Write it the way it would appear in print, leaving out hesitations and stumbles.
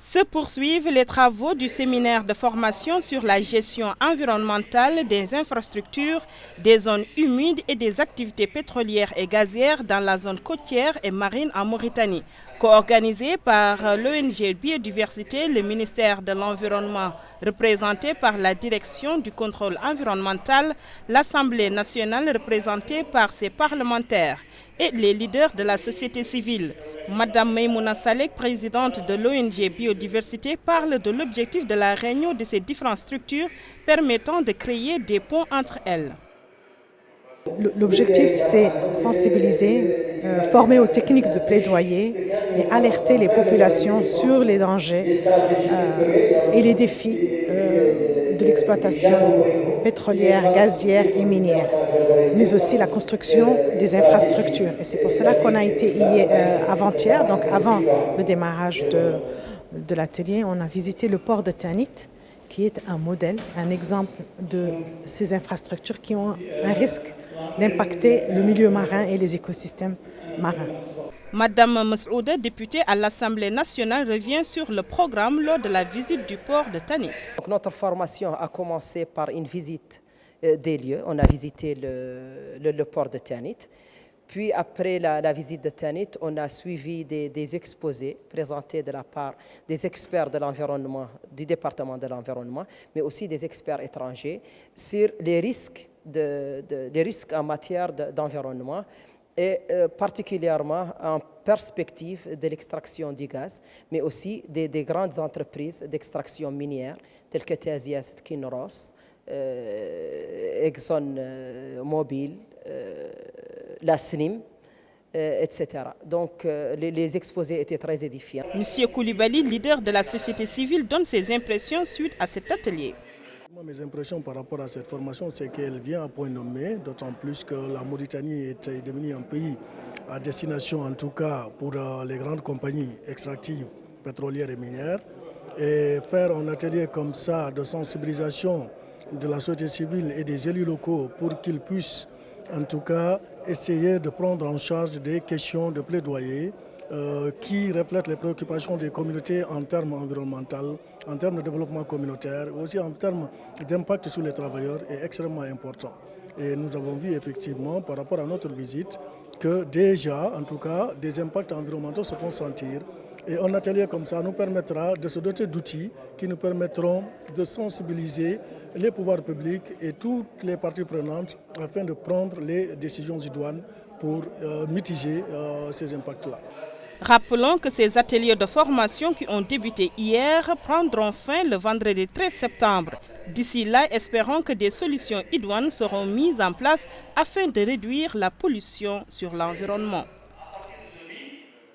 Se poursuivent les travaux du séminaire de formation sur la gestion environnementale des infrastructures, des zones humides et des activités pétrolières et gazières dans la zone côtière et marine en Mauritanie. Co-organisé par l'ONG Biodiversité, le ministère de l'Environnement, représenté par la Direction du contrôle environnemental, l'Assemblée nationale représentée par ses parlementaires et les leaders de la société civile. Madame Maïmouna Salek, présidente de l'ONG Biodiversité, parle de l'objectif de la réunion de ces différentes structures permettant de créer des ponts entre elles. L'objectif, c'est sensibiliser, former aux techniques de plaidoyer et alerter les populations sur les dangers et les défis de l'exploitation pétrolière, gazière et minière, mais aussi la construction des infrastructures. Et c'est pour cela qu'on a été avant-hier, donc avant le démarrage de l'atelier, on a visité le port de Tanit, qui est un modèle, un exemple de ces infrastructures qui ont un risque d'impacter le milieu marin et les écosystèmes marins. Madame Masouda, députée à l'Assemblée nationale, revient sur le programme lors de la visite du port de Tanit. Donc, notre formation a commencé par une visite des lieux. On a visité le port de Tanit. Puis après la visite de Tanit, on a suivi des exposés présentés de la part des experts de l'environnement, du département de l'environnement, mais aussi des experts étrangers sur les risques en matière d'environnement et particulièrement en perspective de l'extraction du gaz, mais aussi des grandes entreprises d'extraction minière telles que TASIAS, Kinross, ExxonMobil, la SNIM, etc. Donc les exposés étaient très édifiants. Monsieur Koulibaly, leader de la société civile, donne ses impressions suite à cet atelier. Mes impressions par rapport à cette formation, c'est qu'elle vient à point nommé, d'autant plus que la Mauritanie est devenue un pays à destination, en tout cas pour les grandes compagnies extractives, pétrolières et minières. Et faire un atelier comme ça de sensibilisation de la société civile et des élus locaux pour qu'ils puissent en tout cas essayer de prendre en charge des questions de plaidoyer qui reflètent les préoccupations des communautés en termes environnementaux, en termes de développement communautaire, aussi en termes d'impact sur les travailleurs est extrêmement important. Et nous avons vu effectivement par rapport à notre visite que déjà, en tout cas, des impacts environnementaux se font sentir. Et un atelier comme ça nous permettra de se doter d'outils qui nous permettront de sensibiliser les pouvoirs publics et toutes les parties prenantes afin de prendre les décisions idoines pour mitiger ces impacts-là. Rappelons que ces ateliers de formation qui ont débuté hier prendront fin le vendredi 13 septembre. D'ici là, espérons que des solutions idoines seront mises en place afin de réduire la pollution sur l'environnement.